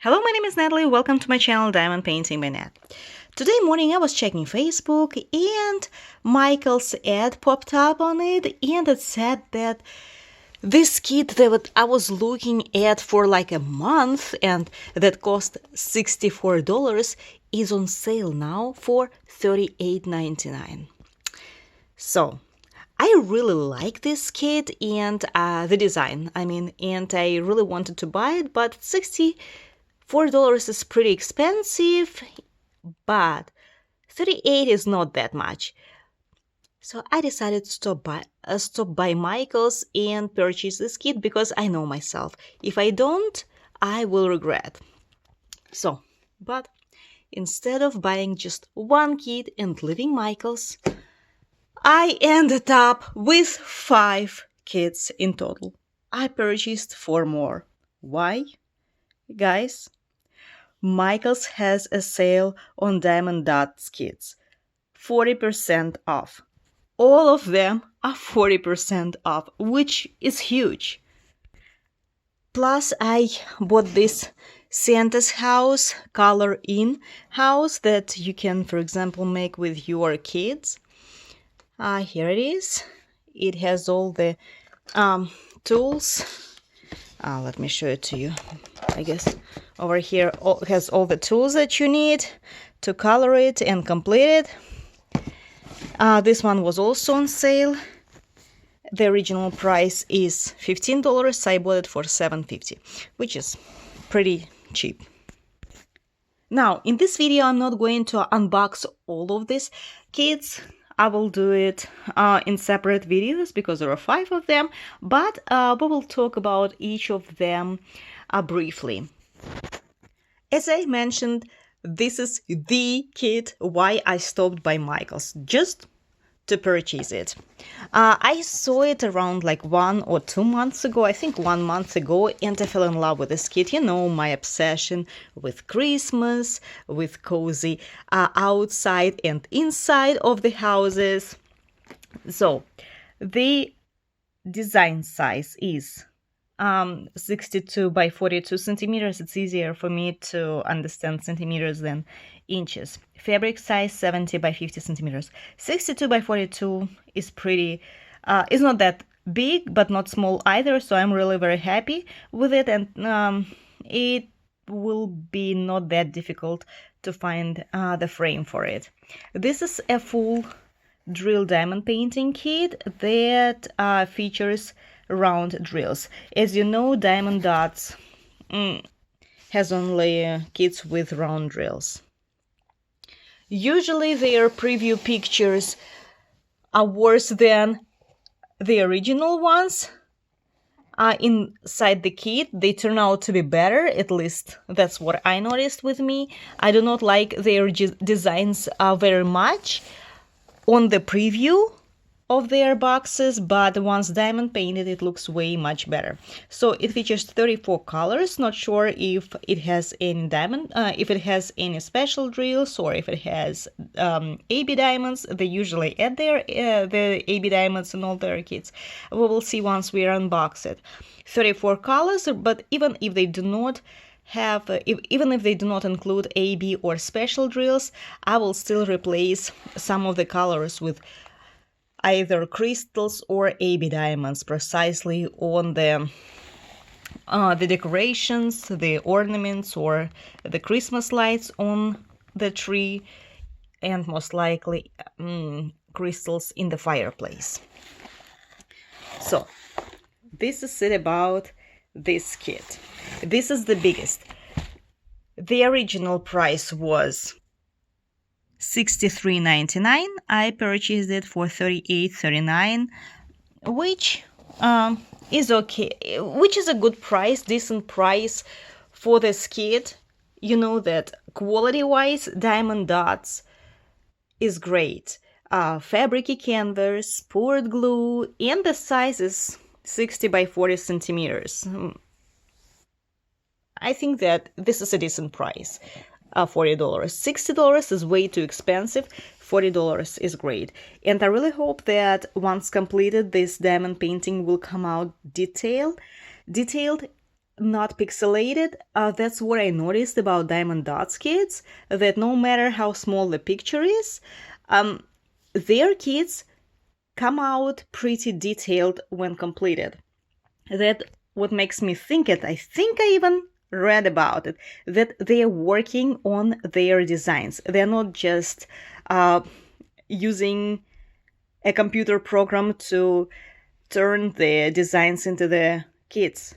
Hello, my name is Natalie. Welcome to my channel Diamond Painting by Nat. Today morning I was checking Facebook and Michael's ad popped up on it, and it said that this kit that I was looking at for like a month and that cost $64 is on sale now for $38.99. So I really like this kit and the design, and I really wanted to buy it, but $64 is pretty expensive, but 38 is not that much. So I decided to stop by Michael's and purchase this kit because I know myself. If I don't, I will regret. But instead of buying just one kit and leaving Michael's, I ended up with 5 kits in total. I purchased 4 more. Why? Guys, Michael's has a sale on Diamond Dotz kits. 40% off. All of them are 40% off, which is huge. Plus, I bought this Santa's house, color in house that you can, for example, make with your kids. Here it is. It has all the tools. Let me show it to you. I guess over here has all the tools that you need to color it and complete it. This one was also on sale. The original price is $15. I bought it for $7.50, which is pretty cheap. Now, in this video, I'm not going to unbox all of these kits. I will do it in separate videos because there are 5 of them, but we will talk about each of them briefly. As I mentioned, this is the kit why I stopped by Michael's, just to purchase it. I saw it around like 1 or 2 months ago, I think 1 month ago, and I fell in love with this kit. You know, my obsession with Christmas, with cozy outside and inside of the houses. So, the design size is 62 by 42 centimeters. It's easier for me to understand centimeters than inches. Fabric size 70 by 50 centimeters. 62 by 42 is pretty, it's not that big, but not small either, so I'm really very happy with it, and it will be not that difficult to find the frame for it. This is a full drill diamond painting kit that features round drills. As you know, Diamond Dotz has only kits with round drills. Usually their preview pictures are worse than the original ones. Inside the kit, they turn out to be better, at least that's what I noticed with me. I do not like their designs very much on the preview of their boxes, but once diamond painted, it looks way much better. So it features 34 colors. Not sure if it has any diamond, if it has any special drills, or if it has AB diamonds. They usually add their the AB diamonds in all their kits. We will see once we unbox it. 34 colors, but even if they do not have, even if they do not include AB or special drills, I will still replace some of the colors with either crystals or AB diamonds, precisely on the decorations, the ornaments, or the Christmas lights on the tree, and most likely crystals in the fireplace. So this is it about this kit. This is the biggest. The original price was $63.99. I purchased it for $38.39, which is okay, which is a good price, decent price for this kit. You know that quality-wise, Diamond Dotz is great. Fabricy canvas, poured glue, and the size is 60 by 40 centimeters. I think that this is a decent price. $40. $60 is way too expensive. $40 is great. And I really hope that once completed, this diamond painting will come out detailed not pixelated. That's what I noticed about Diamond Dotz kits, that no matter how small the picture is, their kits come out pretty detailed when completed. That what makes me think it. I think I even read about it, that they're working on their designs. They're not just using a computer program to turn the designs into the kits.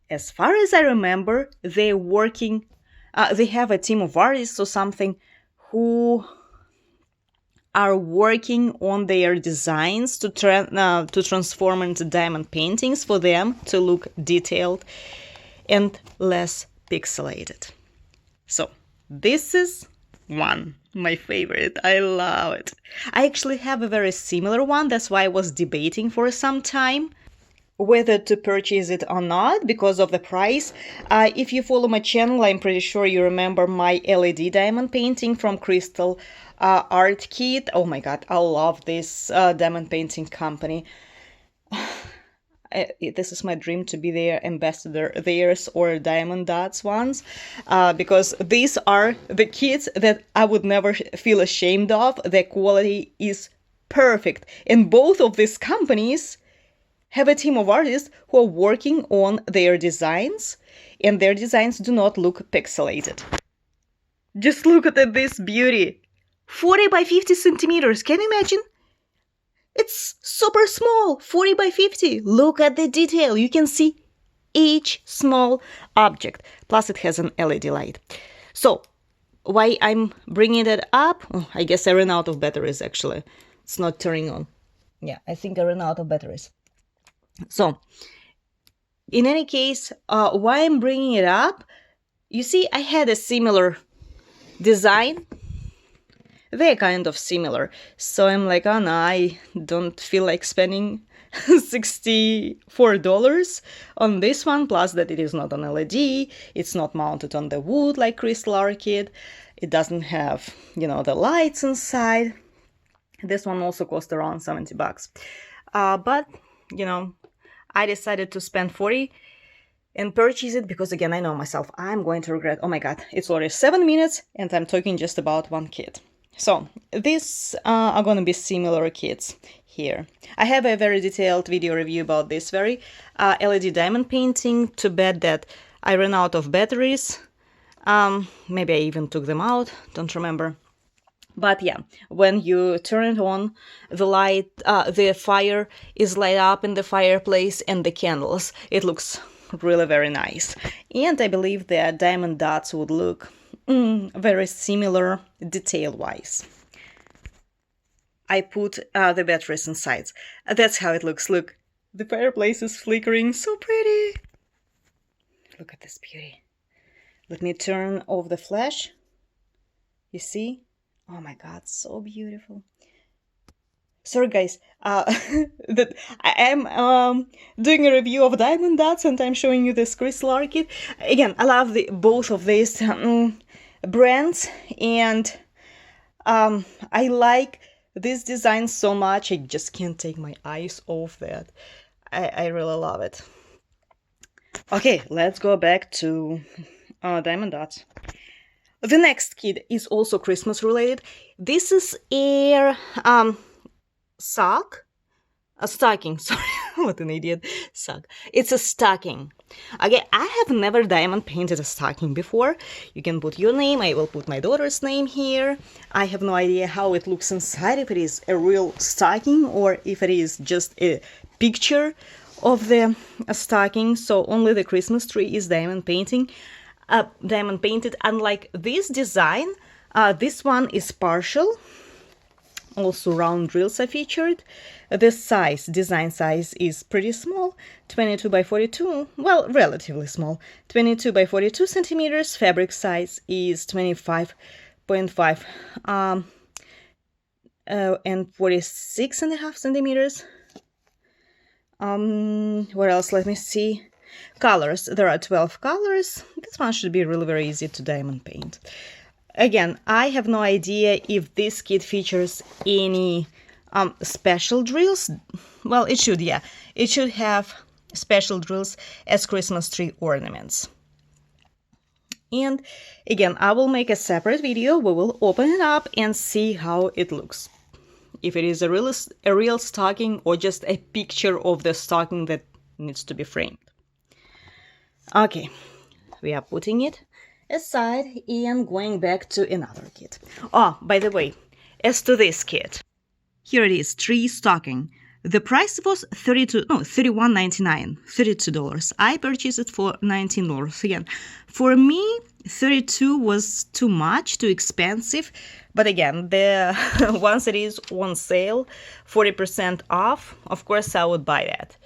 As far as I remember, they're working, they have a team of artists or something who are working on their designs to transform into diamond paintings for them to look detailed and less pixelated. So this is my favorite. I love it. I actually have a very similar one. That's why I was debating for some time whether to purchase it or not because of the price. If you follow my channel, I'm pretty sure you remember my LED diamond painting from Crystal Art Kit. Oh my god, I love this diamond painting company. This is my dream to be their ambassador, theirs or Diamond Dotz ones, because these are the kits that I would never feel ashamed of. The quality is perfect, and both of these companies have a team of artists who are working on their designs, and their designs do not look pixelated. Just look at this beauty. 40 by 50 centimeters, can you imagine? It's super small, 40 by 50. Look at the detail. You can see each small object. Plus it has an LED light. So why I'm bringing it up? Oh, I guess I ran out of batteries actually. It's not turning on. Yeah, I think I ran out of batteries. So in any case, why I'm bringing it up? You see, I had a similar design. They're kind of similar. So I'm like, oh no, I don't feel like spending $64 on this one, plus that it is not on LED, it's not mounted on the wood like Crystal Art Kit, it doesn't have, the lights inside. This one also cost around $70. But, I decided to spend 40 and purchase it because, again, I know myself, I'm going to regret. Oh my god, it's already 7 minutes and I'm talking just about one kit. So these are going to be similar kits here. I have a very detailed video review about this very LED diamond painting. Too bad that I ran out of batteries. Maybe I even took them out, don't remember. But yeah, when you turn it on, the light, the fire is lit up in the fireplace and the candles. It looks really very nice. And I believe that Diamond Dotz would look very similar detail-wise. I put the batteries inside. That's how it looks. Look, the fireplace is flickering, so pretty. Look at this beauty. Let me turn off the flash. You see? Oh my god, so beautiful. Sorry guys, that I am doing a review of Diamond Dotz and I'm showing you this Crystal Art Kit. Again, I love both of these brands, and I like this design so much. I just can't take my eyes off that. I really love it. Okay, let's go back to Diamond Dotz. The next kit is also Christmas related. This is a stocking, sorry, what an idiot, sock. It's a stocking. Okay, I have never diamond painted a stocking before. You can put your name, I will put my daughter's name here. I have no idea how it looks inside, if it is a real stocking or if it is just a picture of the stocking. So only the Christmas tree is diamond painted. Unlike this design, this one is partial. Also round drills are featured. The design size is pretty small, 22 by 42, well, relatively small, 22 by 42 centimeters. Fabric size is 25.5 and 46.5 centimeters. What else? Let me see. Colors. There are 12 colors. This one should be really very easy to diamond paint. Again, I have no idea if this kit features any special drills. Well, it should, yeah. It should have special drills as Christmas tree ornaments. And again, I will make a separate video. We will open it up and see how it looks. If it is a real stocking or just a picture of the stocking that needs to be framed. Okay, we are putting it aside and going back to another kit. Oh, by the way, as to this kit, here it is, tree stocking. The price was $31.99, $32. I purchased it for $19. Again, for me, $32 was too much, too expensive. But again, once it is on sale, 40% off, of course I would buy that.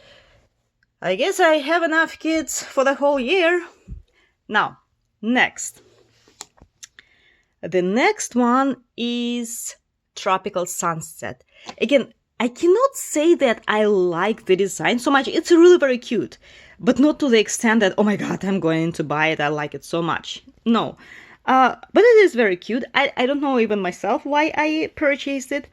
I guess I have enough kits for the whole year. Now, next. The next one is Tropical Sunset. Again, I cannot say that I like the design so much. It's really very cute, but not to the extent that, oh my god, I'm going to buy it. I like it so much. No, but it is very cute. I don't know even myself why I purchased it.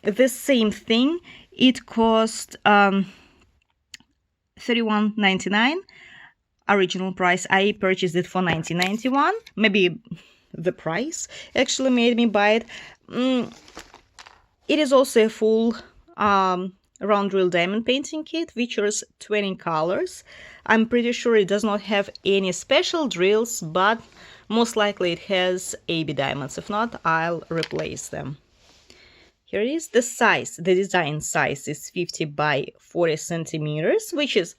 The same thing. It cost $31.99. Original price. I purchased it for $19.91. Maybe the price actually made me buy it. It is also a full round drill diamond painting kit, features 20 colors. I'm pretty sure it does not have any special drills, but most likely it has AB diamonds. If not, I'll replace them. Here it is. The size, the design size is 50 by 40 centimeters, which is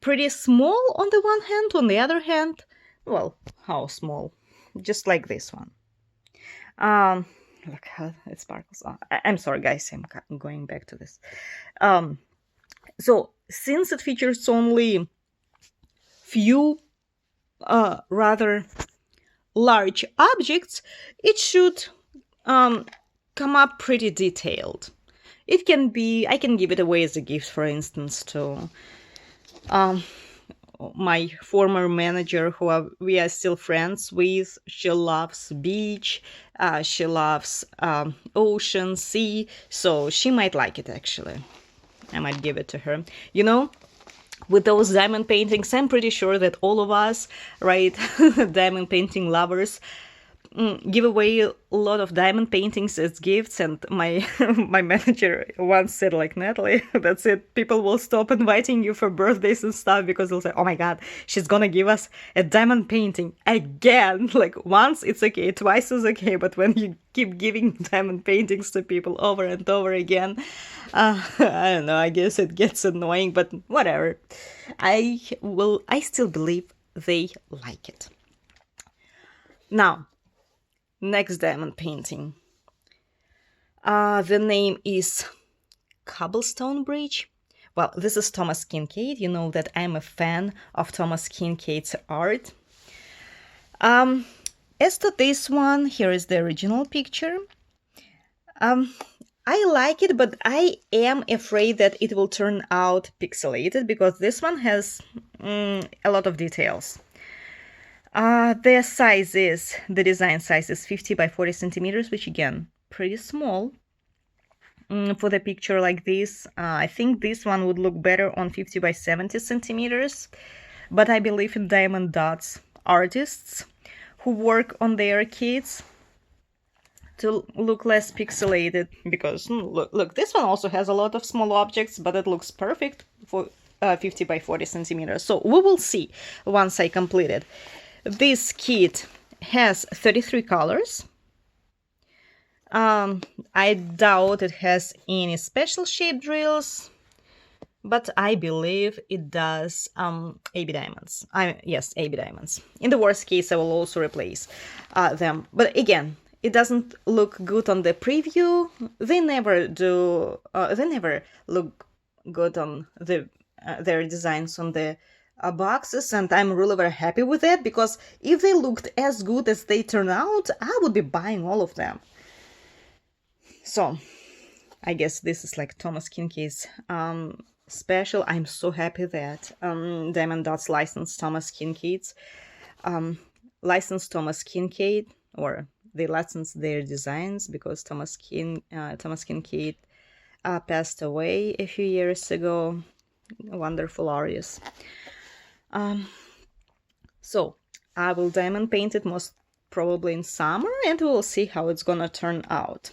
pretty small on the one hand. On the other hand, well, how small? Just like this one. Look how it sparkles. I'm sorry, guys. I'm going back to this. So since it features only few rather large objects, it should come up pretty detailed. It can be. I can give it away as a gift, for instance, to my former manager, we are still friends with. She loves beach, she loves ocean, sea, so she might like it actually. I might give it to her. You know, with those diamond paintings, I'm pretty sure that all of us, right, diamond painting lovers, give away a lot of diamond paintings as gifts. And my my manager once said, like, Natalie, that's it, people will stop inviting you for birthdays and stuff because they'll say, oh my god, she's gonna give us a diamond painting again. Like, once it's okay, twice is okay, but when you keep giving diamond paintings to people over and over again, I don't know, I guess it gets annoying, but whatever. I still believe they like it. Now, next diamond painting. The name is Cobblestone Bridge. Well, this is Thomas Kinkade. You know that I'm a fan of Thomas Kinkade's art. As to this one, here is the original picture. I like it, but I am afraid that it will turn out pixelated because this one has a lot of details. The design size is 50 by 40 centimeters, which again, pretty small for the picture like this. I think this one would look better on 50 by 70 centimeters, but I believe in Diamond Dotz artists who work on their kits to look less pixelated, because look, this one also has a lot of small objects, but it looks perfect for 50 by 40 centimeters. So we will see once I complete it. This kit has 33 colors. I doubt it has any special shape drills, but I believe it does AB diamonds. Yes, AB diamonds. In the worst case, I will also replace them. But again, it doesn't look good on the preview. They never do. They never look good on their designs on the boxes, and I'm really very happy with that, because if they looked as good as they turn out, I would be buying all of them. So I guess this is like Thomas Kinkade's special. I'm so happy that Diamond Dotz licensed Thomas Kinkade's or they licensed their designs, because Thomas Kinkade passed away a few years ago. Wonderful Arius. So I will diamond paint it most probably in summer, and we'll see how it's gonna turn out.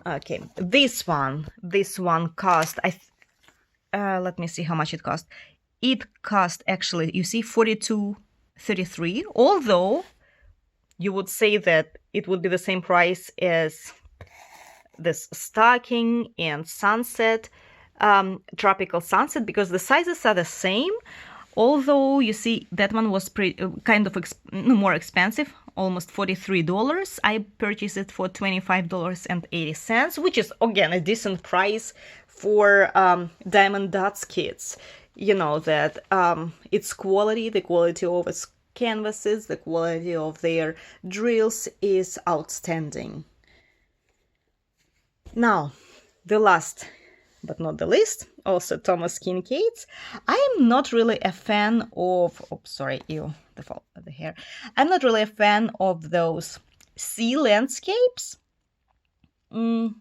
Okay, this one cost, let me see how much it cost. It cost, actually, you see, $42.33, although you would say that it would be the same price as this stocking and sunset, tropical sunset, because the sizes are the same. Although you see that one was kind of more expensive, almost $43. I purchased it for $25.80, which is again a decent price for Diamond Dotz kits. You know that its quality, the quality of its canvases, the quality of their drills is outstanding. Now, the last but not the least, also Thomas Kinkade's. I'm not really a fan of, the hair. I'm not really a fan of those sea landscapes. The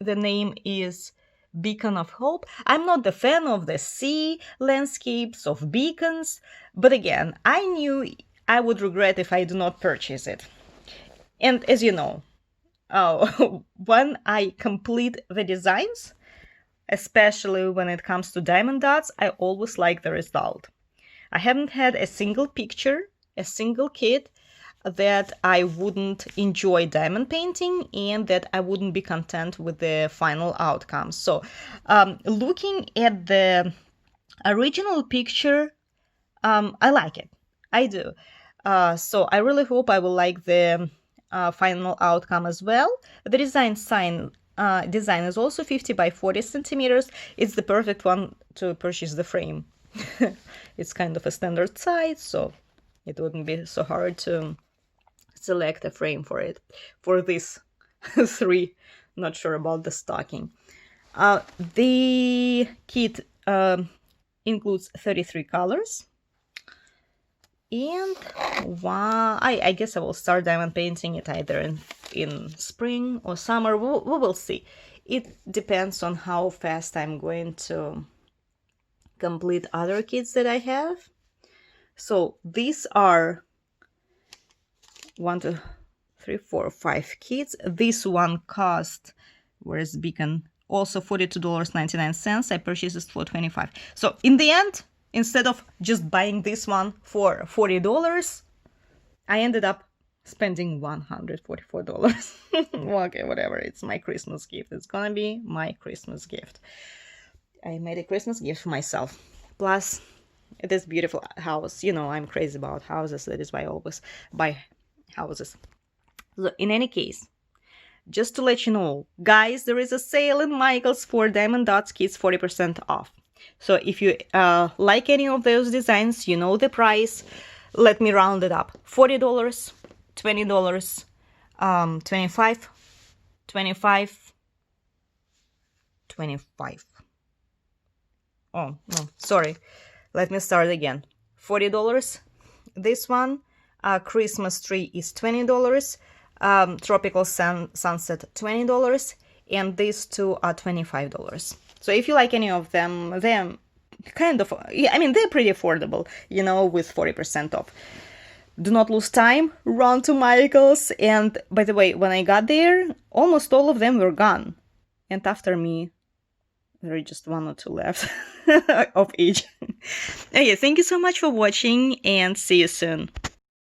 name is Beacon of Hope. I'm not the fan of the sea landscapes, of beacons, but again, I knew I would regret if I do not purchase it. And as you know, when I complete the designs, especially when it comes to diamond dots, I always like the result. I haven't had a single picture, a single kit that I wouldn't enjoy diamond painting and that I wouldn't be content with the final outcome. So looking at the original picture, I like it. I do. So I really hope I will like the final outcome as well. The design is also 50 by 40 centimeters. It's the perfect one to purchase the frame. It's kind of a standard size, so it wouldn't be so hard to select a frame for it. For these three, not sure about the stocking. The kit includes 33 colors. And I guess I will start diamond painting it either in spring or summer. We will see. It depends on how fast I'm going to complete other kits that I have. So these are 1, 2, 3, 4, 5 kits. This one cost, where's Beacon? Also $42.99. I purchased it for $25. So in the end, instead of just buying this one for $40, I ended up spending $144. Okay, whatever. It's my Christmas gift. It's gonna be my Christmas gift. I made a Christmas gift for myself. Plus, this beautiful house. You know, I'm crazy about houses. That is why I always buy houses. So in any case, just to let you know, guys, there is a sale in Michael's for Diamond Dots kits, 40% off. So if you like any of those designs, you know the price. Let me round it up. $40, $20, $25, $25, $25. Oh, no, sorry. Let me start again. $40. This one, Christmas tree is $20. Tropical sunset, $20. And these two are $25. So if you like any of them, they're kind of, I mean, they're pretty affordable, you know, with 40% off. Do not lose time, run to Michael's. And by the way, when I got there, almost all of them were gone. And after me, there are just 1 or 2 left of each. Okay, thank you so much for watching and see you soon.